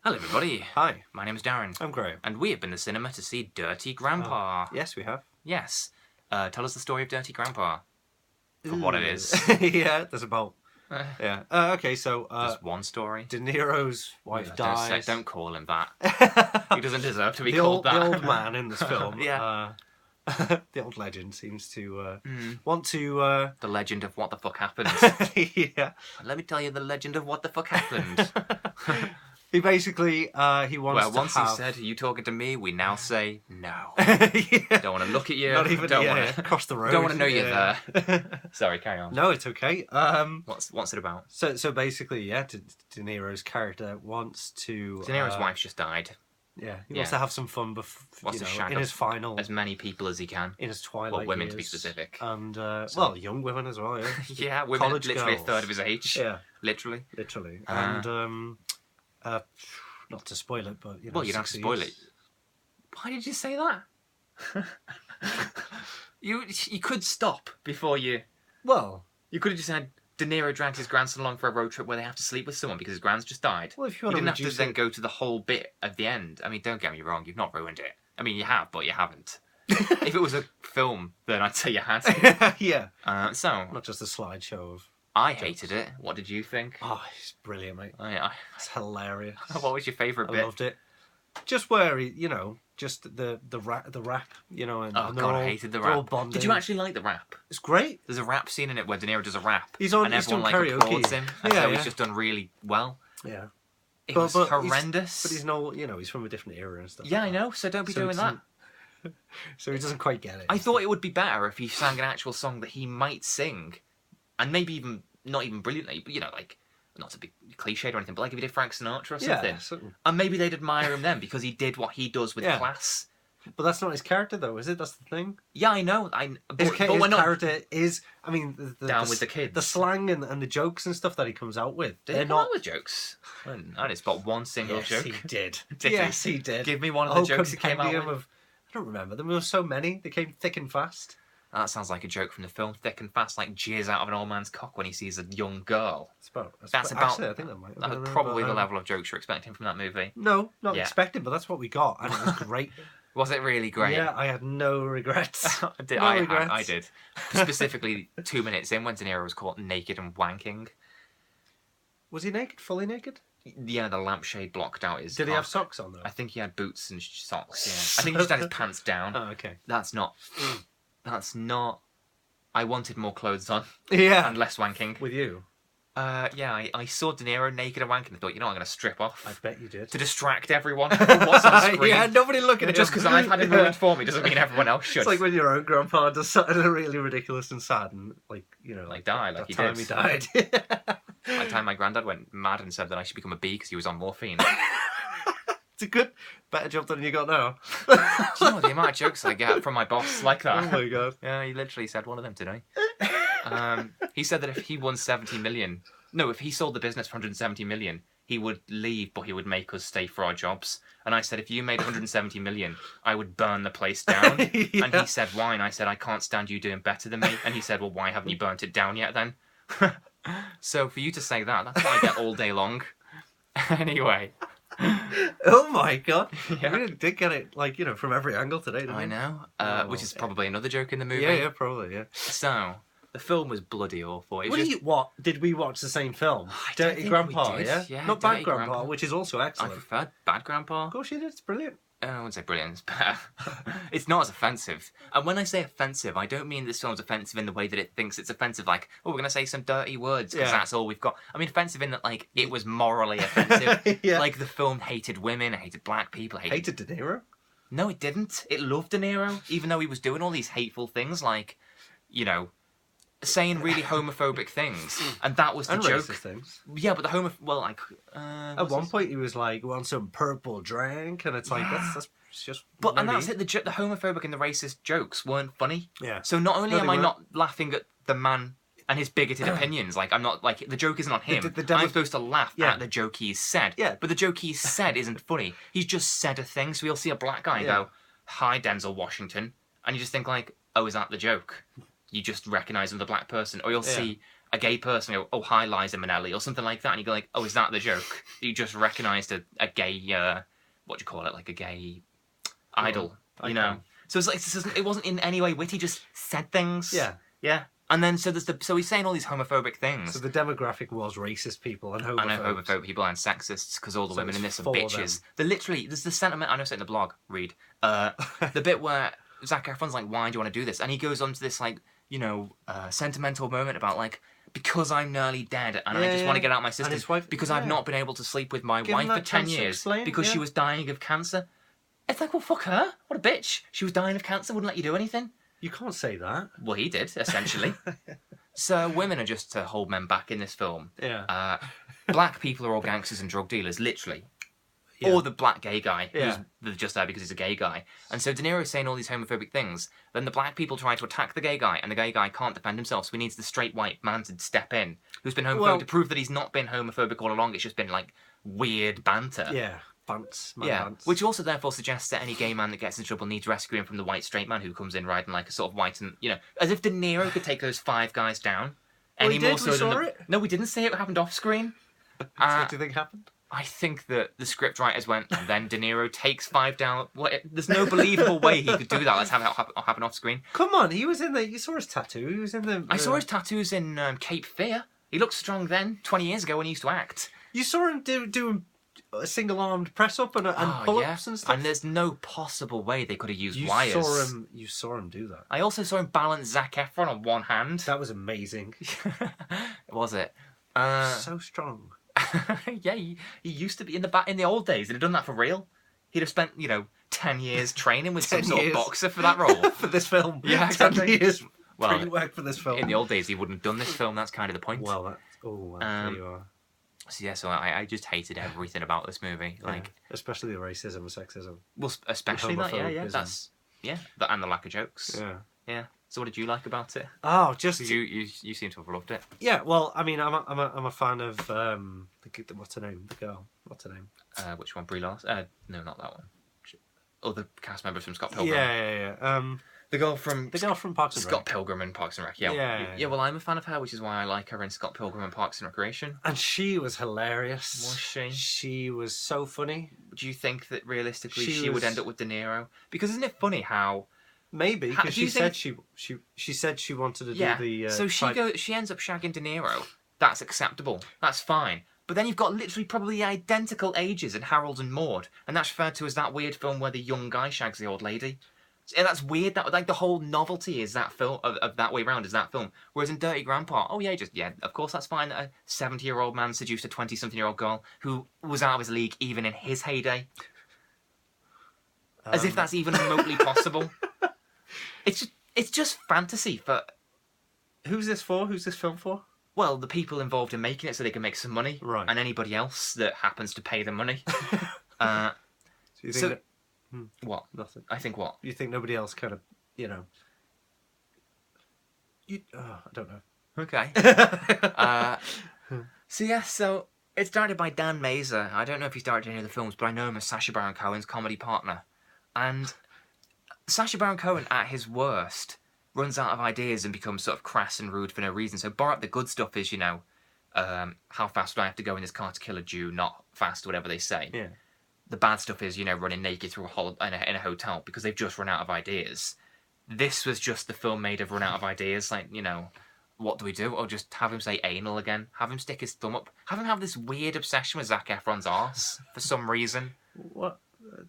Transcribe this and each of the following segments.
Hello everybody. Hi. My name is Darren. I'm Graham. And we have been to the cinema to see Dirty Grandpa. Yes, we have. Yes. Tell us the story of Dirty Grandpa. For what it is. Yeah, there's about... Yeah. Okay, so... Just one story. DeNiro's wife dies. Don't call him that. He doesn't deserve to be called that. The old man in this film. Yeah. The old legend seems to want to... The legend of what the fuck happened. Yeah. Let me tell you the legend of what the fuck happened. He basically, he wants to once have... he said, "Are you talking to me?" we now say, no. Yeah. Don't want to look at you. Not even don't want to across the road. Don't want to know you're there. Sorry, carry on. No, it's okay. What's it about? So basically, yeah, De Niro's character wants to... De Niro's wife's just died. Yeah, he wants to have some fun in his final... As many people as he can. In his twilight Well, women years. to be specific. And, well, young women as well, yeah. Yeah, women, College literally girls. a third of his age. Yeah. Literally. And, not to spoil it, but, Well, you don't have to spoil it. Why did you say that? You could stop before you... Well... You could have just said, De Niro drags his grandson along for a road trip where they have to sleep with someone because his grand's just died. Well, if you want didn't have to then go to the whole bit at the end. I mean, don't get me wrong, you've not ruined it. I mean, you have, but you haven't. If it was a film, then I'd say you had. Yeah. So... Not just a slideshow of... I hated it. What did you think? Oh, it's brilliant, mate. It's hilarious. What was your favourite bit? I loved it. Just where he, just the rap, and oh god, I hated the rap. Did you actually like the rap? It's great. There's a rap scene in it where De Niro does a rap, and everyone karaoke. Applauds him. And so he's just done really well. Yeah, it was horrendous. But he's no, he's from a different era and stuff. Yeah, I know. So don't be doing that. So he doesn't quite get it. I thought it would be better if he sang an actual song that he might sing, and maybe even not even brilliantly, but not to be cliched or anything, but like if he did Frank Sinatra or something. Yeah, and maybe they'd admire him then because he did what he does with class. But that's not his character, though, is it? That's the thing. Yeah, I know. His character is, I mean, with the kids, the slang and the jokes and stuff that he comes out with. Did he come out with jokes? I didn't spot one single joke. Yes, he did. Yes, he did. Give me one of the jokes he came out with. I don't remember. There were so many. They came thick and fast. That sounds like a joke from the film Thick and Fast, like jizz out of an old man's cock when he sees a young girl. Actually, I think that might. That's probably the level of jokes you're expecting from that movie. No, not expected, but that's what we got, and it was great. Was it really great? Yeah, I had no regrets. I did. Specifically, 2 minutes in when De Niro was caught naked and wanking. Was he naked? Fully naked? Yeah, the lampshade blocked out his... Did he have socks on, though? I think he had boots and socks, yeah. I think he just had his pants down. Oh, okay. That's not... I wanted more clothes on. Yeah. And less wanking. With you? Yeah, I saw De Niro naked and wanking and thought, I'm going to strip off. I bet you did. To distract everyone who was on screen. Yeah, nobody looking at him. Just because I've had it ruined for me doesn't mean everyone else should. It's like when your own grandpa does something really ridiculous and sad and, die, like he did. He died. That time my granddad went mad and said that I should become a bee because he was on morphine. It's a better job than you got now. Do you know the amount of jokes I get from my boss like that? Oh my god. Yeah, he literally said one of them today. He said that if he won 70 million... No, if he sold the business for 170 million, he would leave, but he would make us stay for our jobs. And I said, if you made 170 million, I would burn the place down. Yeah. And he said, why? And I said, I can't stand you doing better than me. And he said, well, why haven't you burnt it down yet then? So for you to say that, that's what I get all day long. Anyway... Oh my god! Yeah. We really did get it, from every angle today, didn't we? I know. Which is probably another joke in the movie. Yeah, probably, yeah. So, the film was bloody awful. What? Did we watch the same film? Dirty Grandpa, yeah? Not Bad Grandpa, which is also excellent. I preferred Bad Grandpa. Of course you did, it's brilliant. I wouldn't say brilliant, it's better. It's not as offensive. And when I say offensive, I don't mean this film's offensive in the way that it thinks it's offensive, like, we're going to say some dirty words, because that's all we've got. I mean, offensive in that, it was morally offensive. Yeah. Like, the film hated women, it hated black people, Hated De Niro? No, it didn't. It loved De Niro, even though he was doing all these hateful things, like, saying really homophobic things, and that was the joke. Racist things. Yeah, but the at one point he was like, "Want some purple drink?" And it's like that's just. But and that's it. The homophobic and the racist jokes weren't funny. Yeah. So not only am I not laughing at the man and his bigoted opinions, I'm not the joke isn't on him. I'm supposed to laugh at the joke he's said. Yeah. But the joke he's said isn't funny. He's just said a thing. So you'll see a black guy and go, "Hi, Denzel Washington," and you just think oh, is that the joke? You just recognise him as a black person. Or you'll see a gay person, go, "Oh, hi, Liza Minnelli," or something like that, and you go like, "Oh, is that the joke?" You just recognised a gay, what do you call it, like a gay idol, you know? So it's like it wasn't in any way witty. Just said things. Yeah. Yeah. And then so he's saying all these homophobic things. So the demographic was racist people and homophobes. I know homophobic people and sexists because all the women in this are bitches. They're literally, there's the sentiment, I know it's in the blog, read, the bit where Zac Efron's like, why do you want to do this? And he goes on to this like, you know, sentimental moment about like, because I'm nearly dead and I just want to get out of my system because I've not been able to sleep with my wife for 10 years because she was dying of cancer. It's like, well, fuck her. What a bitch. She was dying of cancer, wouldn't let you do anything. You can't say that. Well, he did, essentially. So women are just to hold men back in this film. Yeah. Black people are all gangsters and drug dealers, literally. Yeah. Or the black gay guy, who's just there because he's a gay guy. And so DeNiro's saying all these homophobic things. Then the black people try to attack the gay guy, and the gay guy can't defend himself, so he needs the straight white man to step in, who's been homophobic, to prove that he's not been homophobic all along. It's just been, like, weird banter. Yeah. Bants. Which also therefore suggests that any gay man that gets in trouble needs rescuing from the white straight man who comes in riding like a sort of white and, you know, as if DeNiro could take those 5 guys down. Well, any more so than it? No, we didn't say it happened off screen. What do you think happened? I think that the script writers went, and then DeNiro takes 5 down. There's no believable way he could do that. Let's have it happen off screen. Come on, he was in the. You saw his tattoo. He was in the. I saw his tattoos in Cape Fear. He looked strong then, 20 years ago when he used to act. You saw him doing a single-armed press-up and pull-ups and stuff. And there's no possible way they could have used wires. You saw him do that. I also saw him balance Zac Efron on one hand. That was amazing. Was it? So strong. Yeah, he used to be in the old days. He'd have done that for real. He'd have spent 10 years training with some sort of boxer for that role. For this film. Yeah, exactly. 10 years pre-work for this film. In the old days, he wouldn't have done this film. That's kind of the point. Well, there you are. So yeah, I just hated everything about this movie, like especially the racism and sexism. Well, especially that, and the lack of jokes. Yeah. So what did you like about it? Oh, just you seem to have loved it. Yeah, well, I mean, I'm a fan of what's her name? The girl. What's her name? Which one? Brie Larson? No, not that one. Other cast members from Scott Pilgrim. Yeah. The girl from Parks and Rec. Scott Pilgrim and Parks and Rec. Yeah. Well, I'm a fan of her, which is why I like her in Scott Pilgrim and Parks and Recreation. And she was hilarious. Was she? She was so funny. Do you think that realistically she would end up with DeNiro? Because isn't it funny how? Maybe because she said she said she wanted to do the. So she ends up shagging DeNiro. That's acceptable. That's fine. But then you've got literally probably identical ages in Harold and Maude, and that's referred to as that weird film where the young guy shags the old lady. And that's weird. That like the whole novelty is that film of that way round is that film. Whereas in Dirty Grandpa, of course that's fine. That a 70-year-old man seduced a 20-something-year-old girl who was out of his league even in his heyday. As if that's even remotely possible. It's just fantasy for. Who's this for? Who's this film for? Well, the people involved in making it so they can make some money, right? And anybody else that happens to pay the money. So you think that... What? Nothing. I think what? You think nobody else kind of, I don't know. Okay. So it's directed by Dan Mazer. I don't know if he's directed any of the films, but I know him as Sacha Baron Cohen's comedy partner. And Sacha Baron Cohen, at his worst, runs out of ideas and becomes sort of crass and rude for no reason. So Borat, the good stuff is, how fast would I have to go in this car to kill a Jew? Not fast, whatever they say. Yeah. The bad stuff is, running naked through in a hotel because they've just run out of ideas. This was just the film made of run out of ideas. Like, what do we do? Or just have him say anal again. Have him stick his thumb up. Have him have this weird obsession with Zac Efron's arse for some reason. What?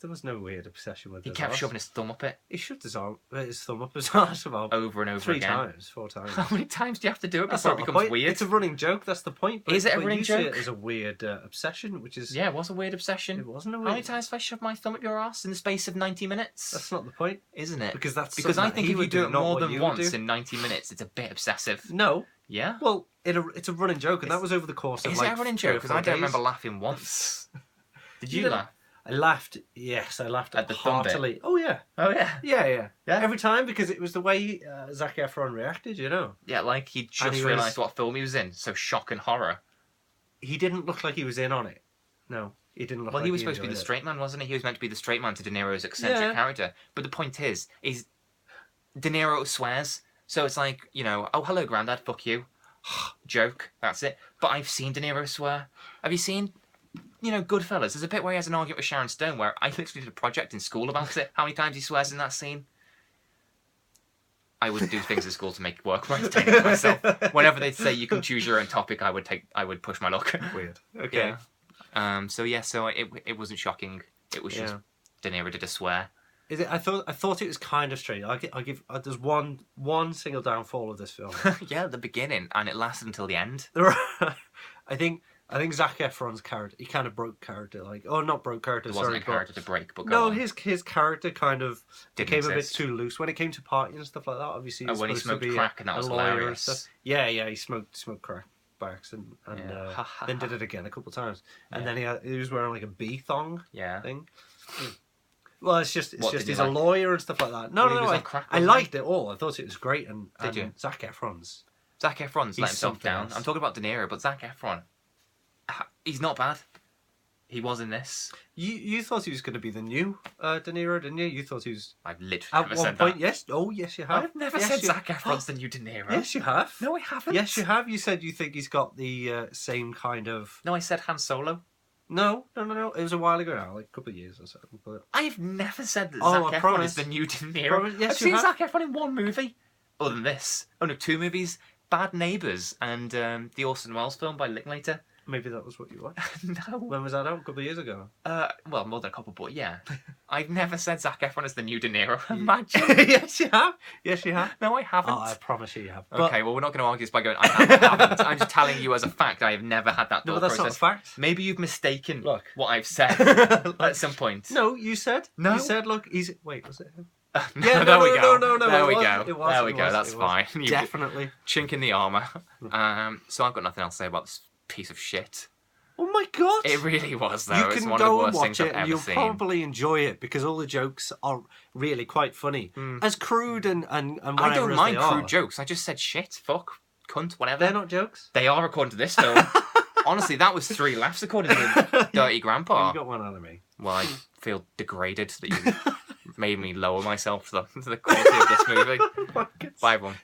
There was no weird obsession with his He kept arse. shoving his thumb up it. He shoved his thumb up his arse about over and over 3 again. 4 times. How many times do you have to do it That's before it not the becomes point. weird? It's a running joke, that's the point. But, Is it a running you joke? See it as a weird obsession, which is... Yeah, it was a weird obsession. It wasn't a weird... How many times have I shoved my thumb up your arse in the space of 90 minutes? That's not the point. Isn't it? Because I think if you do it more than once in 90 minutes, it's a bit obsessive. No. Yeah? Well, it's a running joke, and that was over the course of Is it a running joke? Because I don't remember laughing once. Did you laugh? I laughed. Yes, I laughed at the heartily. Bit. Oh yeah. Oh yeah. Yeah. Every time because it was the way Zac Efron reacted. Yeah, like he just realised what film he was in. So shock and horror. He didn't look like he was in on it. No, he didn't look. Well, like he was supposed to be the straight man, wasn't he? He was meant to be the straight man to De Niro's eccentric character. But the point is De Niro swears. So it's like, oh hello, Grandad, fuck you. joke. That's it. But I've seen De Niro swear. Have you seen, Goodfellas? There's a bit where he has an argument with Sharon Stone where I literally did a project in school about it. How many times he swears in that scene? I wouldn't do things at school to make work more entertaining for myself. Whenever they'd say you can choose your own topic, I would push my luck. Weird. Okay. Yeah. So it wasn't shocking. It was just De Niro did a swear. Is it? I thought it was kind of strange. I give there's one single downfall of this film. Yeah, the beginning, and it lasted until the end. I think Zac Efron's character, he kind of broke character. Not broke character. It wasn't a character to break, but his character kind of became a bit too loose when it came to partying and stuff like that. Obviously, when he smoked crack, and that was hilarious. Yeah, he smoked crack by accident, and then did it again a couple of times. And then he was wearing like a bee thong thing. Well, it's just he's a lawyer and stuff like that. No, I liked it all. I thought it was great, and Zac Efron's let himself down. I'm talking about De Niro, but Zac Efron, he's not bad. He was in this. You thought he was going to be the new De Niro, didn't you? You thought he was. I've literally never said that. Yes. Oh, yes, you have. I've never said Zac Efron's the new De Niro. Yes, you have. No, I haven't. Yes, you have. You said you think he's got the same kind of. No, I said Han Solo. No. It was a while ago now, like a couple of years or so. But... I've never said that Zac Efron is the new De Niro. Yes, I've seen Zac Efron in one movie. Other than this. Oh no, 2 movies. Bad Neighbours and the Orson Welles film by Linklater. Maybe that was what you watched. No. When was that out? A couple of years ago? Well, more than a couple, but yeah. I've never said Zac Efron is the new De Niro. Imagine. Yes, you have. Yes, you have. No, I haven't. Oh, I promise you have. Okay, well, we're not going to argue this by going, I haven't. I'm just telling you as a fact, I have never had that thought No, but that's process. not a fact. Maybe you've mistaken what I've said at some point. No, you said. No. You said, look, he's... Wait, was it him? There we go. There we go. It That's fine. Definitely. Chink in the armour. So I've got nothing else to say about this piece of shit. Oh my god! It really was, though. You It's can one of the go and worst watch things it, I've and ever you'll seen. probably enjoy it because all the jokes are really quite funny. As crude and whatever I don't mind as they crude are. jokes. I just said shit, fuck, cunt, whatever. They're not jokes. They are according to this film. Honestly, that was 3 laughs according to Dirty Grandpa. You got one out of me. Well, I feel degraded that you made me lower myself to the quality of this movie. Bye, everyone.